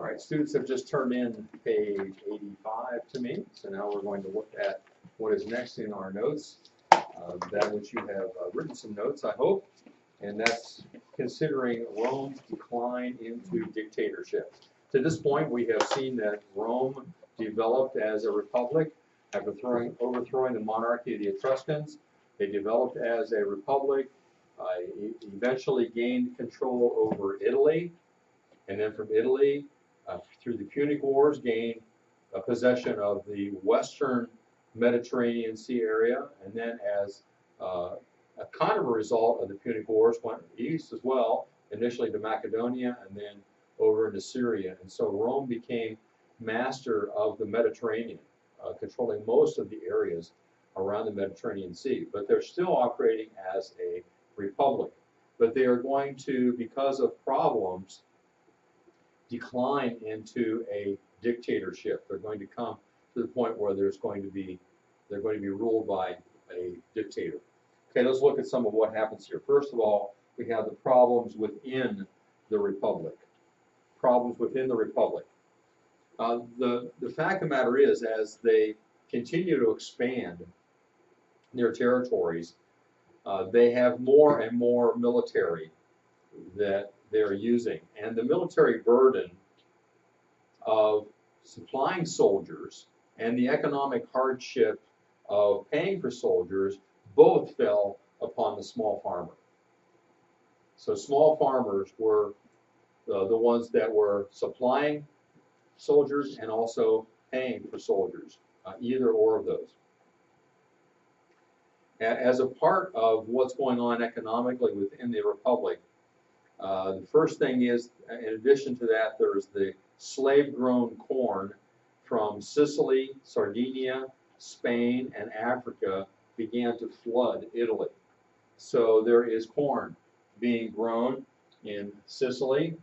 All right, students have just turned in page 85 to me, so now we're going to look at what is next in our notes, that which you have written some notes, I hope, and that's considering Rome's decline into dictatorship. To this point, we have seen that Rome developed as a republic after overthrowing the monarchy of the Etruscans. They developed as a republic, eventually gained control over Italy, and then from Italy, through the Punic Wars, gained possession of the western Mediterranean Sea area, and then as a kind of a result of the Punic Wars, went east as well, initially to Macedonia and then over into Syria. And so Rome became master of the Mediterranean, controlling most of the areas around the Mediterranean Sea. But they're still operating as a republic. But they are going to, because of problems, decline into a dictatorship. They're going to come to the point where they're going to be ruled by a dictator. Okay, let's look at some of what happens here. First of all, we have the problems within the republic. Problems within the republic. The fact of the matter is, as they continue to expand their territories, they have more and more military that they're using. And the military burden of supplying soldiers and the economic hardship of paying for soldiers both fell upon the small farmer. So small farmers were the ones that were supplying soldiers and also paying for soldiers, either or of those. As a part of what's going on economically within the republic, the first thing is, in addition to that, there's the slave-grown corn from Sicily, Sardinia, Spain, and Africa began to flood Italy. So there is corn being grown in Sicily,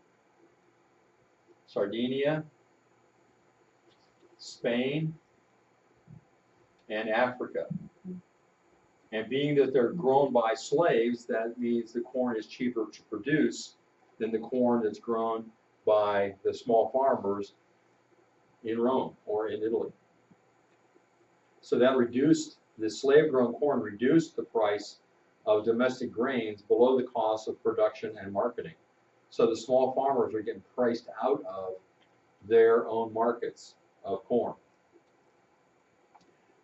Sardinia, Spain, and Africa. And being that they're grown by slaves, that means the corn is cheaper to produce than the corn that's grown by the small farmers in Rome or in Italy. So that reduced, the slave-grown corn reduced the price of domestic grains below the cost of production and marketing. So the small farmers are getting priced out of their own markets of corn.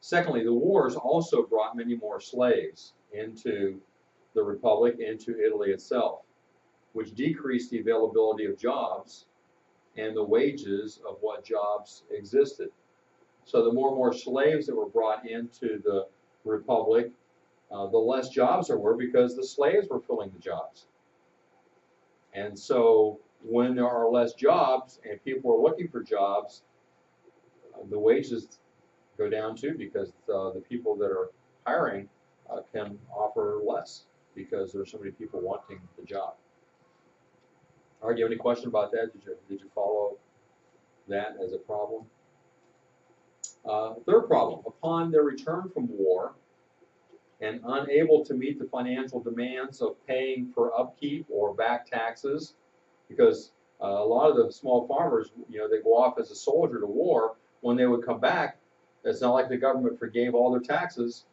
Secondly, the wars also brought many more slaves into the Republic, into Italy itself, which decreased the availability of jobs and the wages of what jobs existed. So the more and more slaves that were brought into the Republic, the less jobs there were because the slaves were filling the jobs. And so when there are less jobs and people are looking for jobs, the wages go down too, because the people that are hiring can offer less because there's so many people wanting the job. All right, do you have any question about that? Did you follow that as a problem? Third problem, upon their return from war and unable to meet the financial demands of paying for upkeep or back taxes, because a lot of the small farmers, you know, they go off as a soldier to war. When they would come back, it's not like the government forgave all their taxes.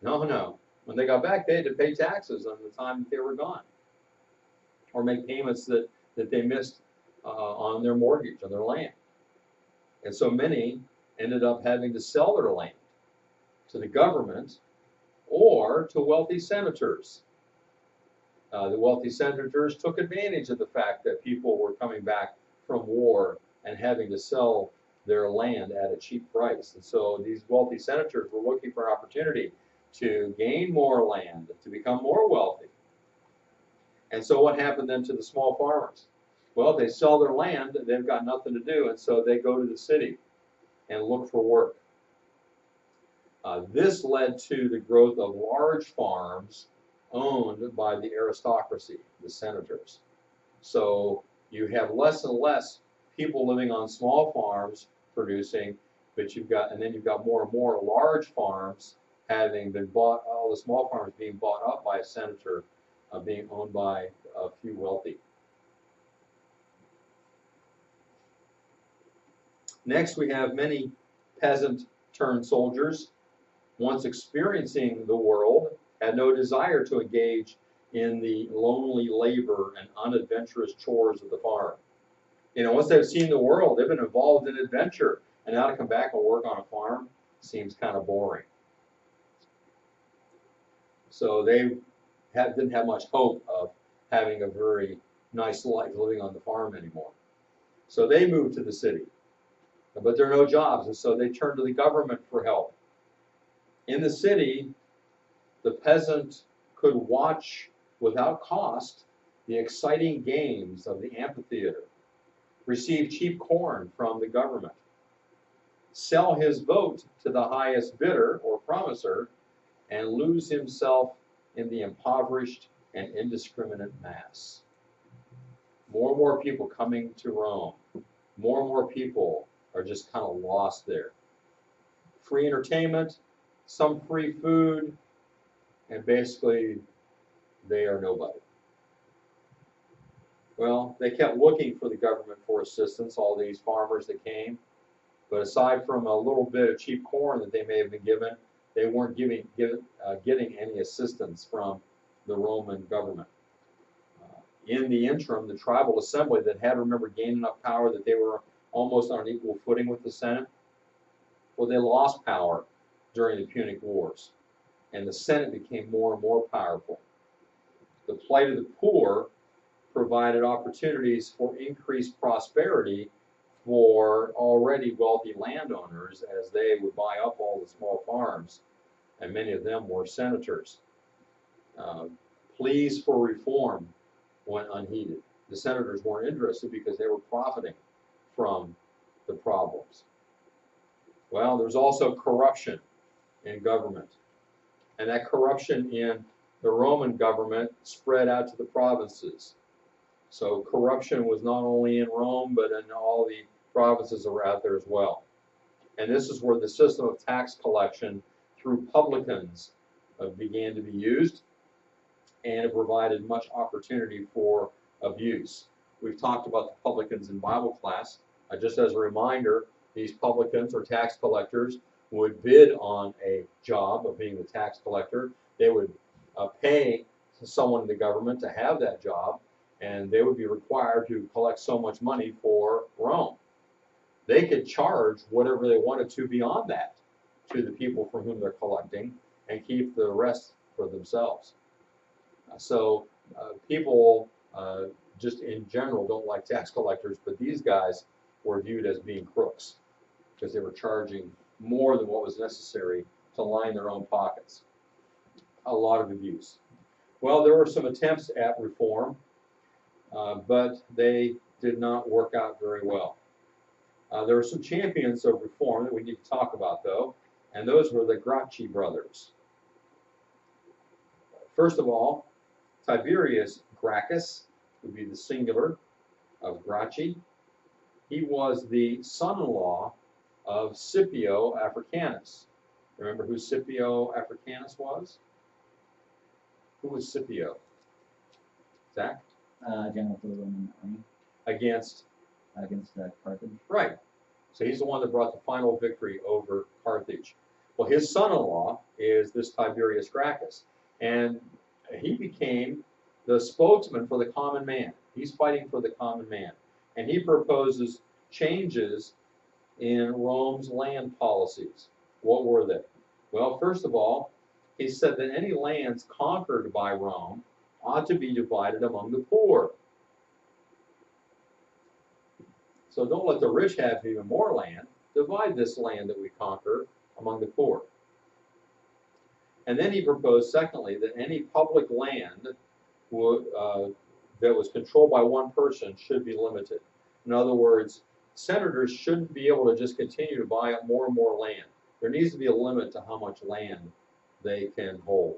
No, no. When they got back, they had to pay taxes on the time that they were gone, or make payments that they missed on their mortgage, on their land. And so many ended up having to sell their land to the government or to wealthy senators. The wealthy senators took advantage of the fact that people were coming back from war and having to sell their land at a cheap price. And so these wealthy senators were looking for an opportunity to gain more land, to become more wealthy. And so what happened then to the small farmers? Well, they sell their land, they've got nothing to do, and so they go to the city and look for work. This led to the growth of large farms owned by the aristocracy, the senators. So you have less and less people living on small farms producing, but you've got more and more large farms having been bought, all the small farms being bought up by a senator, being owned by a few wealthy. Next, we have many peasant-turned-soldiers, once experiencing the world, had no desire to engage in the lonely labor and unadventurous chores of the farm. You know, once they've seen the world, they've been involved in adventure, and now to come back and work on a farm seems kind of boring. So they didn't have much hope of having a very nice life living on the farm anymore. So they moved to the city, but there are no jobs, and so they turned to the government for help. In the city, the peasant could watch without cost the exciting games of the amphitheater, receive cheap corn from the government, sell his vote to the highest bidder or promiser, and lose himself in the impoverished and indiscriminate mass. More and more people coming to Rome. More and more people are just kind of lost there. Free entertainment, some free food, and basically they are nobody. Well, they kept looking for the government for assistance, all these farmers that came, but aside from a little bit of cheap corn that they may have been given, they weren't getting any assistance from the Roman government. In the interim, the tribal assembly that had, remember, gained enough power that they were almost on an equal footing with the Senate, well, they lost power during the Punic Wars, and the Senate became more and more powerful. The plight of the poor provided opportunities for increased prosperity for already wealthy landowners as they would buy up all the small farms, and many of them were senators. Pleas for reform went unheeded. The senators weren't interested because they were profiting from the problems. Well, there's also corruption in government, and that corruption in the Roman government spread out to the provinces. So corruption was not only in Rome, but in all the provinces that were out there as well. And this is where the system of tax collection through publicans began to be used, and it provided much opportunity for abuse. We've talked about the publicans in Bible class. Just as a reminder, these publicans or tax collectors would bid on a job of being the tax collector. They would pay someone in the government to have that job, and they would be required to collect so much money for Rome. They could charge whatever they wanted to beyond that to the people from whom they're collecting and keep the rest for themselves. So people just in general don't like tax collectors, but these guys were viewed as being crooks because they were charging more than what was necessary to line their own pockets. A lot of abuse. Well, there were some attempts at reform, but they did not work out very well. There were some champions of reform that we need to talk about, though, and those were the Gracchi brothers. First of all, Tiberius Gracchus would be the singular of Gracchi. He was the son-in-law of Scipio Africanus. Remember who Scipio Africanus was? Who was Scipio? Zach? General for the Roman army. Against Carthage. Right. So he's the one that brought the final victory over Carthage. Well, his son-in-law is this Tiberius Gracchus, and he became the spokesman for the common man. He's fighting for the common man, and he proposes changes in Rome's land policies. What were they? Well, first of all, he said that any lands conquered by Rome ought to be divided among the poor. So don't let the rich have even more land. Divide this land that we conquer among the poor. And then he proposed, secondly, that any public land that was controlled by one person should be limited. In other words, senators shouldn't be able to just continue to buy up more and more land. There needs to be a limit to how much land they can hold.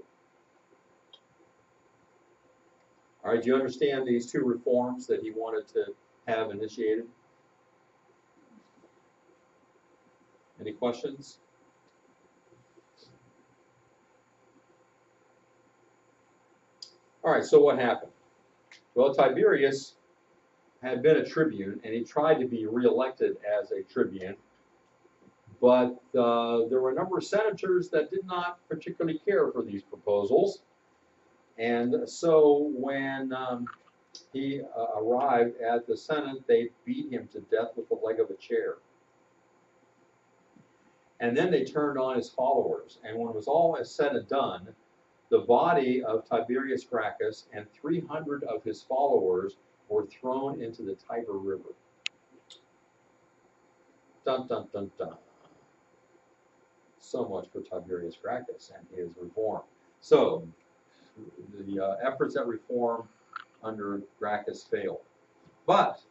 All right, do you understand these two reforms that he wanted to have initiated? Any questions? All right, so what happened? Well, Tiberius had been a tribune, and he tried to be reelected as a tribune. But there were a number of senators that did not particularly care for these proposals. And so when he arrived at the Senate, they beat him to death with the leg of a chair. And then they turned on his followers. And when it was all said and done, the body of Tiberius Gracchus and 300 of his followers were thrown into the Tiber River. Dun, dun, dun, dun. So much for Tiberius Gracchus and his reform. So, the efforts at reform under Gracchus failed. But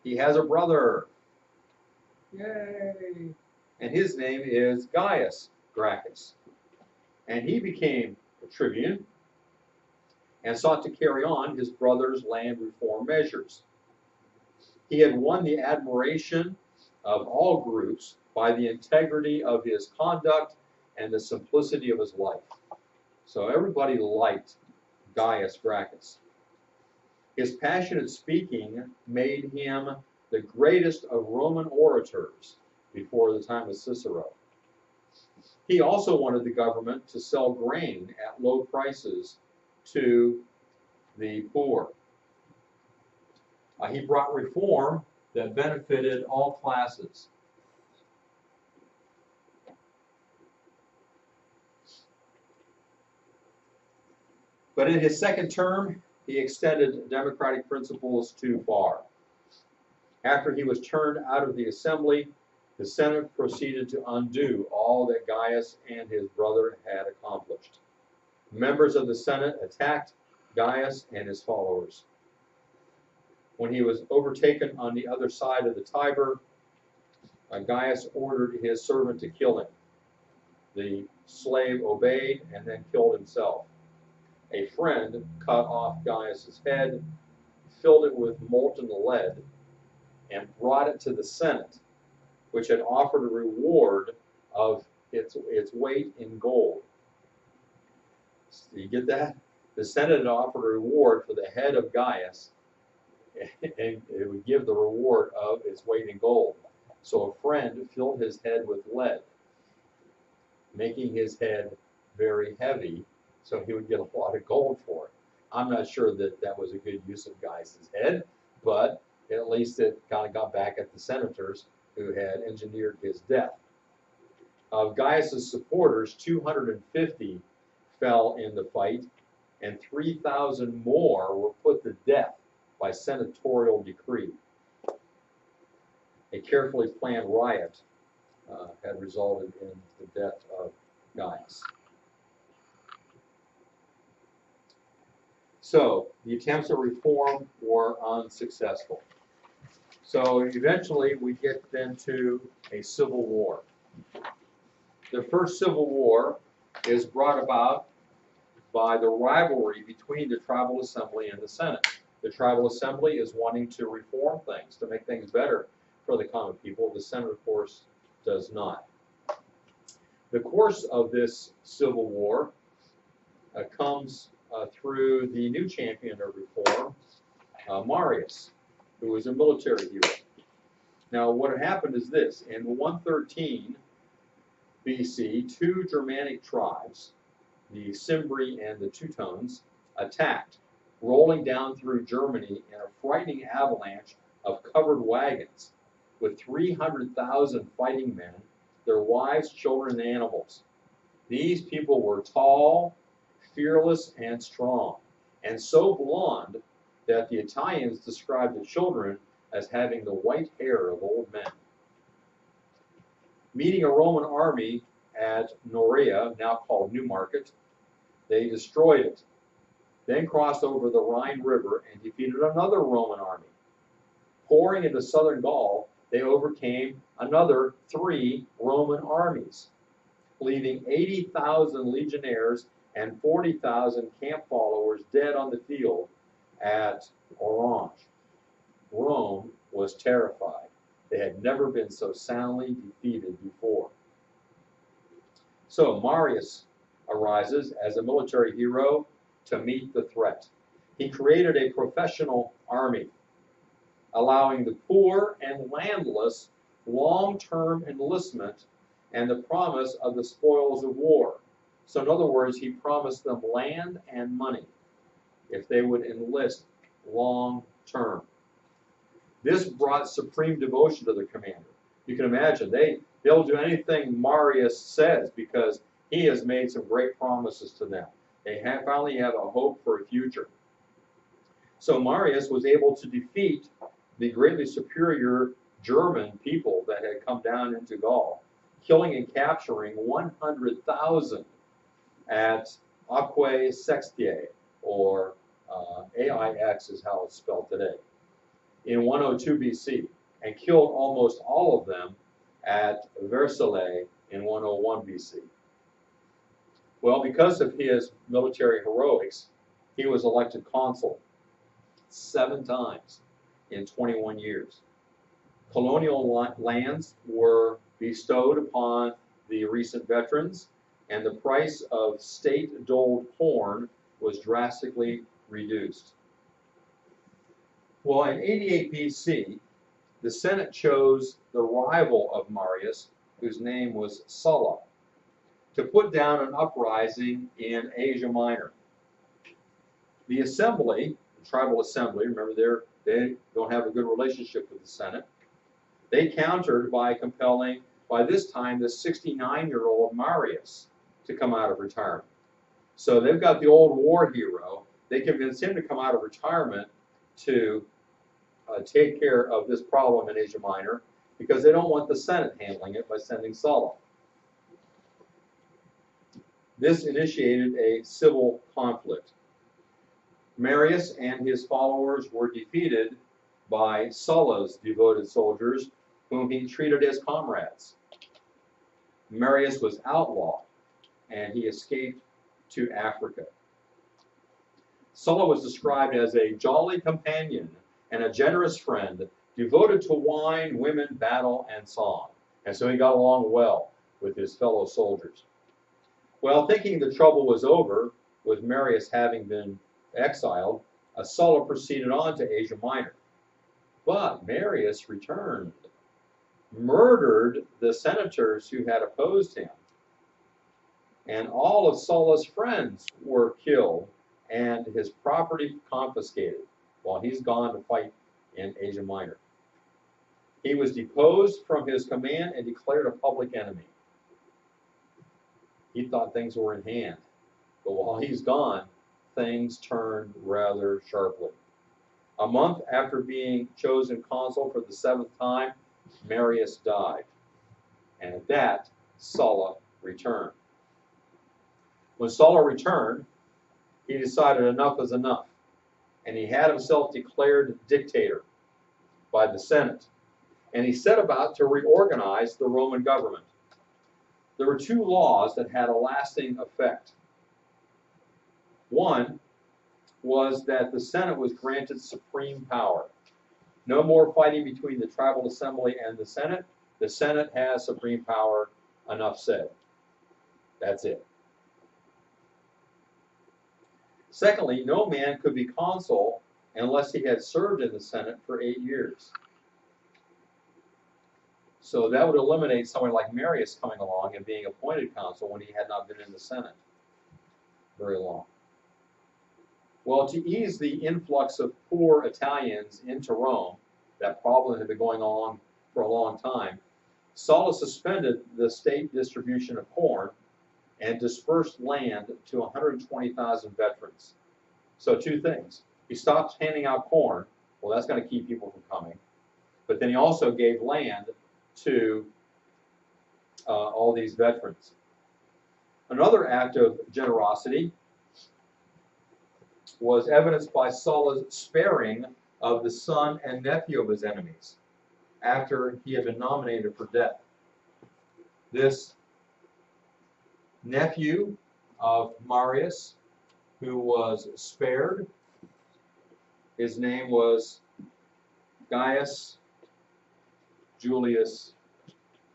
he has a brother. Yay! And his name is Gaius Gracchus. And he became a tribune and sought to carry on his brother's land reform measures. He had won the admiration of all groups by the integrity of his conduct and the simplicity of his life. So everybody liked Gaius Gracchus. His passionate speaking made him the greatest of Roman orators before the time of Cicero. He also wanted the government to sell grain at low prices to the poor. He brought reform that benefited all classes. But in his second term, he extended democratic principles too far. After he was turned out of the assembly, the Senate proceeded to undo all that Gaius and his brother had accomplished. Members of the Senate attacked Gaius and his followers. When he was overtaken on the other side of the Tiber, Gaius ordered his servant to kill him. The slave obeyed and then killed himself. A friend cut off Gaius's head, filled it with molten lead, and brought it to the Senate, which had offered a reward of its weight in gold. So you get that? The Senate had offered a reward for the head of Gaius, and it would give the reward of its weight in gold. So a friend filled his head with lead, making his head very heavy, so he would get a lot of gold for it. I'm not sure that that was a good use of Gaius' head, but at least it kind of got back at the senators who had engineered his death. Of Gaius' supporters, 250 fell in the fight, and 3,000 more were put to death by senatorial decree. A carefully planned riot had resulted in the death of Gaius. So the attempts at reform were unsuccessful. So eventually we get then to a civil war. The first civil war is brought about by the rivalry between the tribal assembly and the Senate. The tribal assembly is wanting to reform things, to make things better for the common people. The Senate, of course, does not. The course of this civil war comes through the new champion of reform, Marius, who was a military hero. Now, what had happened is this. In 113 BC, two Germanic tribes, the Cimbri and the Teutones, attacked, rolling down through Germany in a frightening avalanche of covered wagons with 300,000 fighting men, their wives, children, and animals. These people were tall, fearless, and strong, and so blond that the Italians described the children as having the white hair of old men. Meeting a Roman army at Norea, now called Newmarket, they destroyed it, then crossed over the Rhine River and defeated another Roman army. Pouring into southern Gaul, they overcame another 3 Roman armies, leaving 80,000 legionnaires and 40,000 camp followers dead on the field at Orange. Rome was terrified. They had never been so soundly defeated before. So Marius arises as a military hero to meet the threat. He created a professional army. allowing the poor and landless long-term enlistment and the promise of the spoils of war. So in other words, he promised them land and money if they would enlist long-term. This brought supreme devotion to the commander. You can imagine, they'll do anything Marius says because he has made some great promises to them. They finally have a hope for a future. So Marius was able to defeat the greatly superior German people that had come down into Gaul, killing and capturing 100,000 at Aquae Sextiae, or AIX is how it's spelled today, in 102 BC, and killed almost all of them at Versailles in 101 BC. Well, because of his military heroics, he was elected consul 7 times in 21 years. Colonial lands were bestowed upon the recent veterans, and the price of state-doled corn was drastically reduced. Well, in 88 BC, the Senate chose the rival of Marius, whose name was Sulla, to put down an uprising in Asia Minor. The assembly, the tribal assembly, remember they don't have a good relationship with the Senate, they countered by compelling, by this time, the 69-year-old Marius to come out of retirement. So they've got the old war hero. They convinced him to come out of retirement to take care of this problem in Asia Minor because they don't want the Senate handling it by sending Sulla. This initiated a civil conflict. Marius and his followers were defeated by Sulla's devoted soldiers, whom he treated as comrades. Marius was outlawed, and he escaped to Africa. Sulla was described as a jolly companion and a generous friend, devoted to wine, women, battle, and song. And so he got along well with his fellow soldiers. Well, thinking the trouble was over, with Marius having been exiled, Sulla proceeded on to Asia Minor. But Marius returned, murdered the senators who had opposed him, and all of Sulla's friends were killed and his property confiscated while he's gone to fight in Asia Minor. He was deposed from his command and declared a public enemy. He thought things were in hand, but while he's gone, things turned rather sharply. A month after being chosen consul for the 7th time, Marius died, and at that, Sulla returned. When Sulla returned, he decided enough is enough, and he had himself declared dictator by the Senate, and he set about to reorganize the Roman government. There were 2 laws that had a lasting effect. One was that the Senate was granted supreme power. No more fighting between the tribal assembly and the Senate. The Senate has supreme power, enough said. That's it. Secondly, no man could be consul unless he had served in the Senate for 8 years. So that would eliminate someone like Marius coming along and being appointed consul when he had not been in the Senate very long. Well, to ease the influx of poor Italians into Rome, that problem had been going on for a long time, Sulla suspended the state distribution of corn and dispersed land to 120,000 veterans. So 2 things. He stopped handing out corn. Well, that's going to keep people from coming. But then he also gave land to all these veterans. Another act of generosity was evidenced by Sulla's sparing of the son and nephew of his enemies after he had been nominated for death. This nephew of Marius, who was spared, his name was Gaius Julius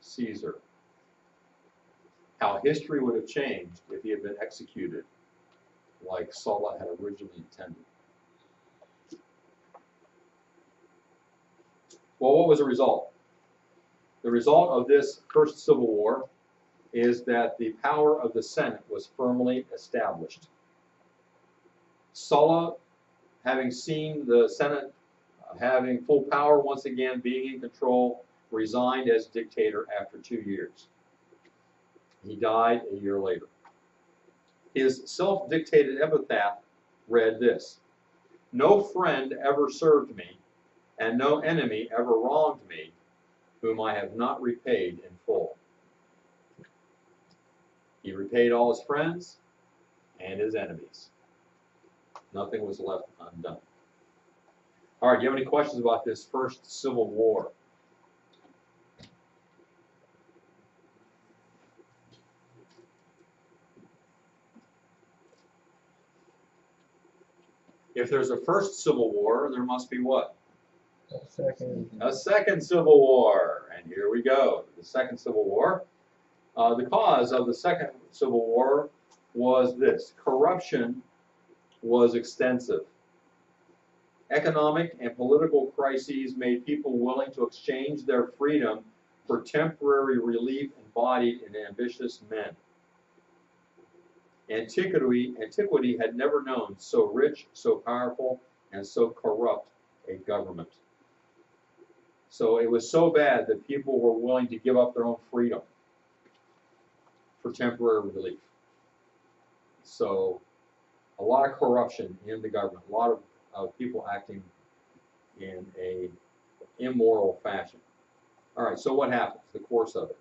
Caesar. How history would have changed if he had been executed like Sulla had originally intended. Well, what was the result? The result of this first civil war is that the power of the Senate was firmly established. Sulla, having seen the Senate having full power once again, being in control, resigned as dictator after 2 years. He died a year later. His self-dictated epitaph read this: "No friend ever served me, and no enemy ever wronged me, whom I have not repaid in full." He repaid all his friends and his enemies. Nothing was left undone. All right, do you have any questions about this first civil war? If there's a first civil war, there must be what? A second civil war. And here we go. The second civil war. The cause of the second civil war was this: corruption was extensive. Economic and political crises made people willing to exchange their freedom for temporary relief embodied in ambitious men. Antiquity had never known so rich, so powerful, and so corrupt a government. So it was so bad that people were willing to give up their own freedom for temporary relief. So a lot of corruption in the government, a lot of people acting in a immoral fashion. All right, so what happens, the course of it?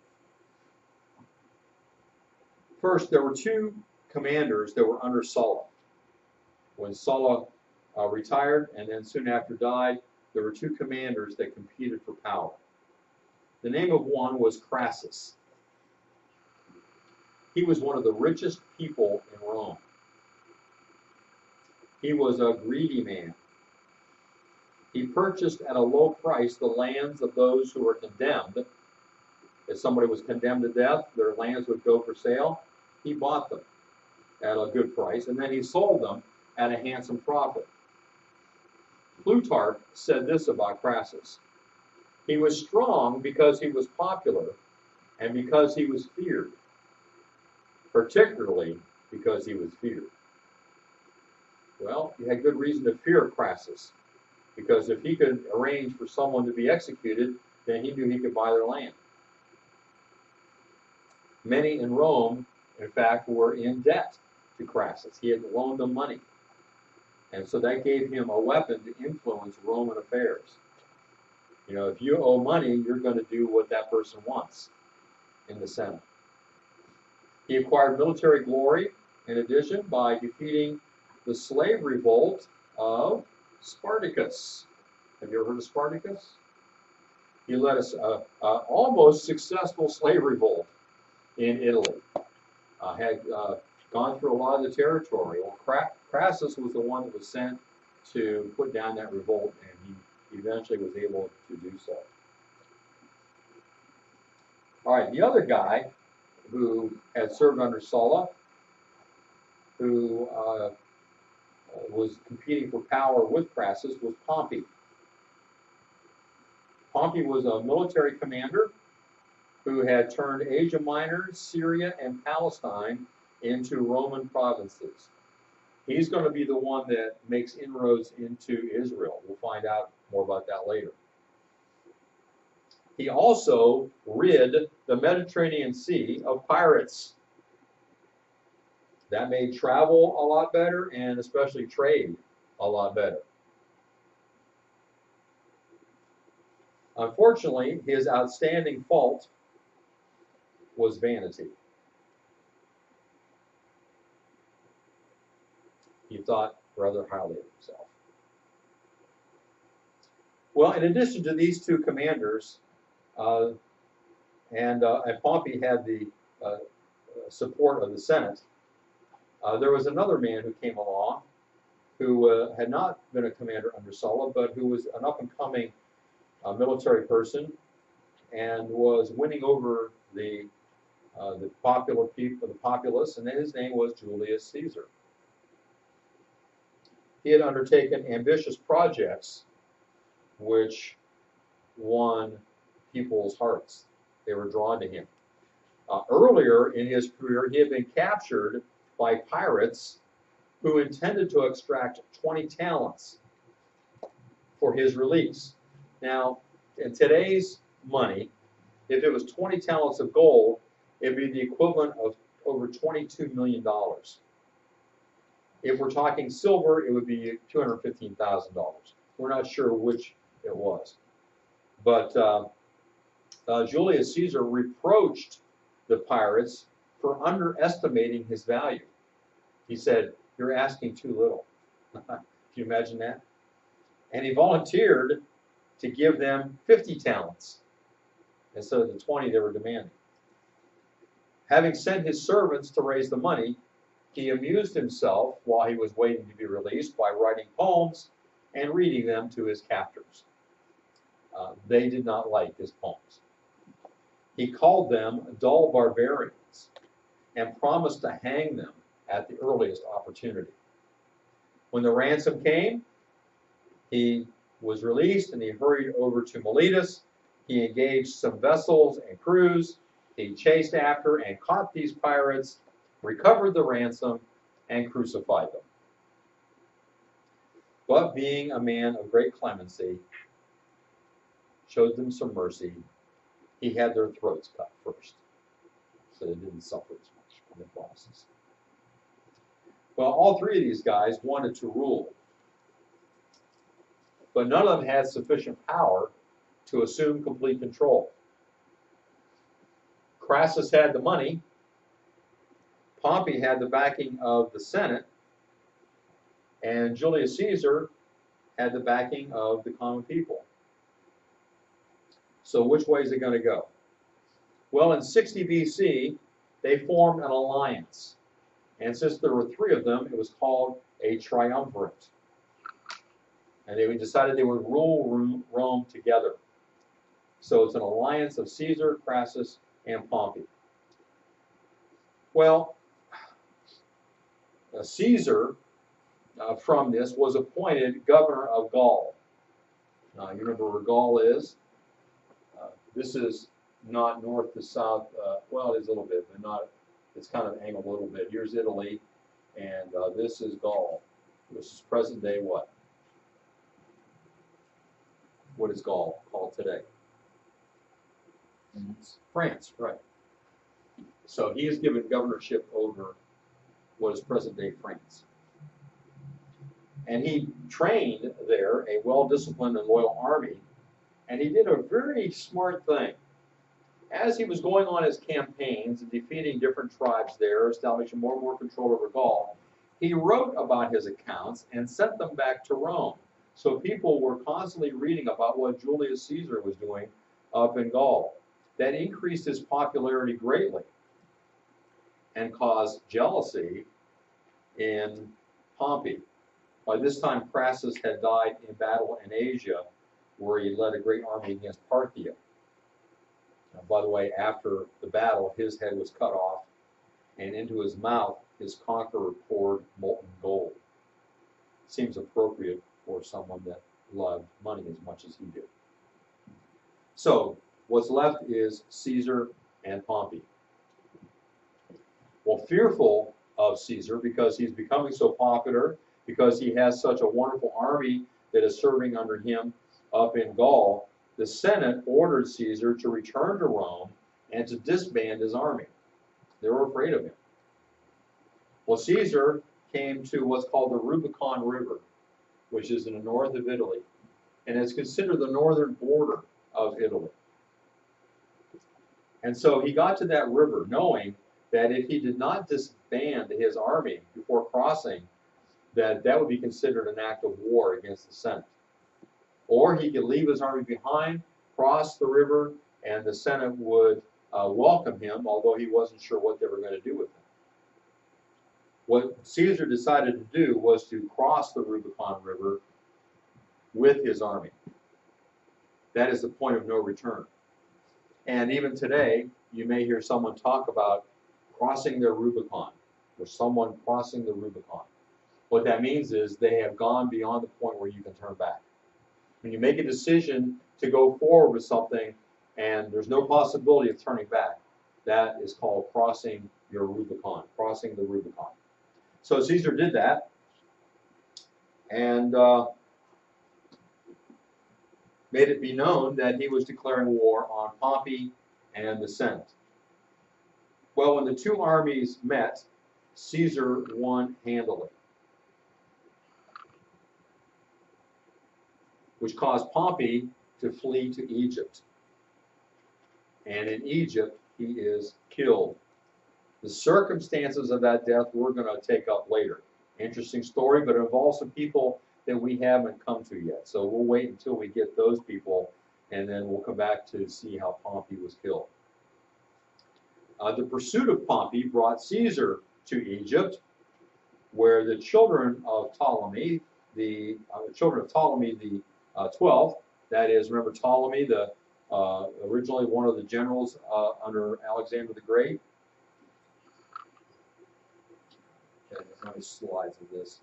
First, there were two commanders that were under Sulla. When Sulla retired and then soon after died, there were two commanders that competed for power. The name of one was Crassus. He was one of the richest people in Rome. He was a greedy man. He purchased at a low price the lands of those who were condemned. If somebody was condemned to death, their lands would go for sale. He bought them at a good price, and then he sold them at a handsome profit. Plutarch said this about Crassus: "He was strong because he was popular and because he was feared, particularly because he was feared." Well, he had good reason to fear Crassus, because if he could arrange for someone to be executed, then he knew he could buy their land. Many in Rome, in fact, were in debt to Crassus. He had loaned them money. And so that gave him a weapon to influence Roman affairs. You know, if you owe money, you're going to do what that person wants in the Senate. He acquired military glory, in addition, by defeating the slave revolt of Spartacus. Have you ever heard of Spartacus? He led an almost successful slave revolt in Italy. Had gone through a lot of the territory. Well, Crassus was the one that was sent to put down that revolt, and he eventually was able to do so. All right, the other guy who had served under Sulla, who was competing for power with Crassus, was Pompey. Pompey was a military commander who had turned Asia Minor, Syria, and Palestine into Roman provinces. He's going to be the one that makes inroads into Israel. We'll find out more about that later. He also rid the Mediterranean Sea of pirates. That made travel a lot better, and especially trade a lot better. Unfortunately, his outstanding fault was vanity. He thought rather highly of himself. Well, in addition to these two commanders, and Pompey had the support of the Senate, there was another man who came along who had not been a commander under Sulla, but who was an up-and-coming military person and was winning over the popular people, the populace, and his name was Julius Caesar. He had undertaken ambitious projects which won people's hearts. They were drawn to him. Earlier in his career, he had been captured by pirates who intended to extract 20 talents for his release. Now, in today's money, if it was 20 talents of gold, it'd be the equivalent of over $22 million. If we're talking silver, it would be $215,000. We're not sure which it was. But Julius Caesar reproached the pirates for underestimating his value. He said, "You're asking too little." Can you imagine that? And he volunteered to give them 50 talents instead of the 20 they were demanding. Having sent his servants to raise the money, he amused himself while he was waiting to be released by writing poems and reading them to his captors. They did not like his poems. He called them dull barbarians and promised to hang them at the earliest opportunity. When the ransom came, he was released and he hurried over to Miletus. He engaged some vessels and crews. He chased after and caught these pirates, recovered the ransom, and crucified them. But being a man of great clemency, showed them some mercy. He had their throats cut first, so they didn't suffer as much in the process. Well, all three of these guys wanted to rule, but none of them had sufficient power to assume complete control. Crassus had the money, Pompey had the backing of the Senate, and Julius Caesar had the backing of the common people. So which way is it going to go? Well, in 60 BC, they formed an alliance. And since there were three of them, it was called a triumvirate. And they decided they would rule Rome together. So it's an alliance of Caesar, Crassus, and Pompey. Well, Caesar, from this, was appointed governor of Gaul. You remember where Gaul is? This is not north to south. Well, it is a little bit, but not. It's kind of angled a little bit. Here's Italy, and this is Gaul. This is present day what? What is Gaul called today? France, right. So he is given governorship over what is present day France. And he trained there a well-disciplined and loyal army, and he did a very smart thing. As he was going on his campaigns and defeating different tribes there, establishing more and more control over Gaul, he wrote about his accounts and sent them back to Rome. So people were constantly reading about what Julius Caesar was doing up in Gaul. That increased his popularity greatly and caused jealousy in Pompey. By this time, Crassus had died in battle in Asia, where he led a great army against Parthia. By the way, after the battle, his head was cut off, and into his mouth his conqueror poured molten gold. Seems appropriate for someone that loved money as much as he did. So, what's left is Caesar and Pompey. Well, fearful of Caesar because he's becoming so popular, because he has such a wonderful army that is serving under him up in Gaul, the Senate ordered Caesar to return to Rome and to disband his army. They were afraid of him. Well, Caesar came to what's called the Rubicon River, which is in the north of Italy, and it's considered the northern border of Italy. And so he got to that river knowing that if he did not disband his army before crossing, that would be considered an act of war against the Senate. Or he could leave his army behind, cross the river, and the Senate would welcome him, although he wasn't sure what they were going to do with him. What Caesar decided to do was to cross the Rubicon River with his army. That is the point of no return. And even today, you may hear someone talk about crossing their Rubicon, or someone crossing the Rubicon. What that means is they have gone beyond the point where you can turn back. When you make a decision to go forward with something and there's no possibility of turning back, that is called crossing your Rubicon, crossing the Rubicon. So Caesar did that, and made it be known that he was declaring war on Pompey and the Senate. Well, when the two armies met, Caesar won handily, which caused Pompey to flee to Egypt. And in Egypt, he is killed. The circumstances of that death we're going to take up later. Interesting story, but it involves some people that we haven't come to yet. So we'll wait until we get those people, and then we'll come back to see how Pompey was killed. The pursuit of Pompey brought Caesar to Egypt, where the children of Ptolemy, the 12th, that is, remember Ptolemy, the originally one of the generals under Alexander the Great. Okay, there's no slides of this.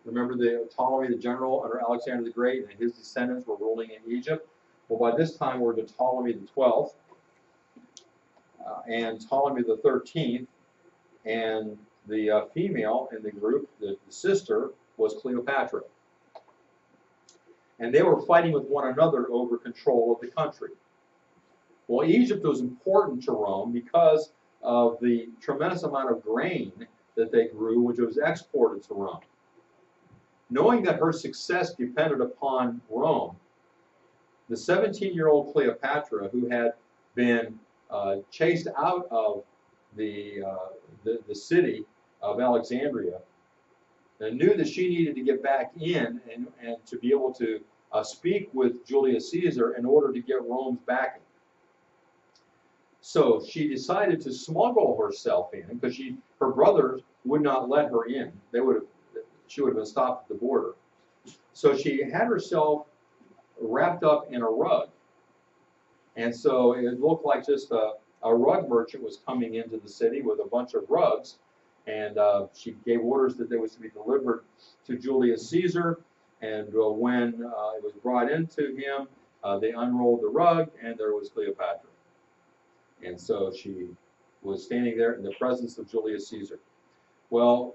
Remember the Ptolemy, the general under Alexander the Great, and his descendants were ruling in Egypt. Well, by this time we're to Ptolemy the 12th and Ptolemy the 13th, and the female in the group, the sister, was Cleopatra. And they were fighting with one another over control of the country. Well, Egypt was important to Rome because of the tremendous amount of grain that they grew, which was exported to Rome. Knowing that her success depended upon Rome, the 17-year-old Cleopatra, who had been chased out of the city of Alexandria, and knew that she needed to get back in and to be able to speak with Julius Caesar in order to get Rome's backing. So she decided to smuggle herself in because her brothers would not let her in. She would have been stopped at the border. So she had herself wrapped up in a rug. And so it looked like just a rug merchant was coming into the city with a bunch of rugs. And she gave orders that they was to be delivered to Julius Caesar. And when it was brought into him, they unrolled the rug, and there was Cleopatra. And so she was standing there in the presence of Julius Caesar. Well,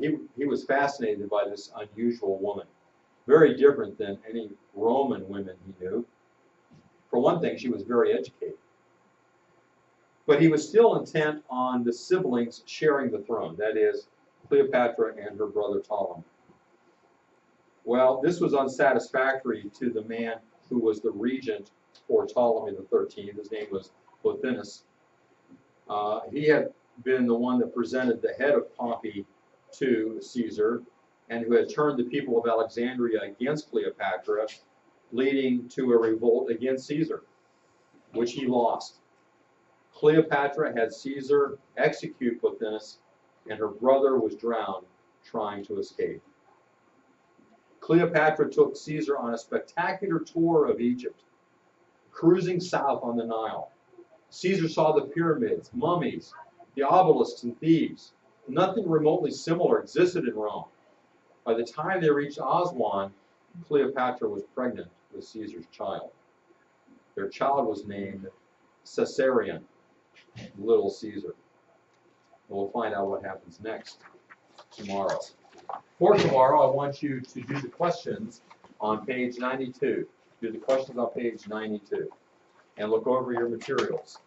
he was fascinated by this unusual woman. Very different than any Roman women he knew. For one thing, she was very educated. But he was still intent on the siblings sharing the throne, that is, Cleopatra and her brother Ptolemy. Well, this was unsatisfactory to the man who was the regent for Ptolemy the 13th. His name was Pothinus. He had been the one that presented the head of Pompey to Caesar, and who had turned the people of Alexandria against Cleopatra, leading to a revolt against Caesar, which he lost. Cleopatra had Caesar execute Pothinus, and her brother was drowned trying to escape. Cleopatra took Caesar on a spectacular tour of Egypt, cruising south on the Nile. Caesar saw the pyramids, mummies, the obelisks, and Thebes. Nothing remotely similar existed in Rome. By the time they reached Aswan, Cleopatra was pregnant with Caesar's child. Their child was named Caesarion, Little Caesar. And we'll find out what happens next tomorrow. For tomorrow, I want you to do the questions on page 92. Do the questions on page 92. And look over your materials.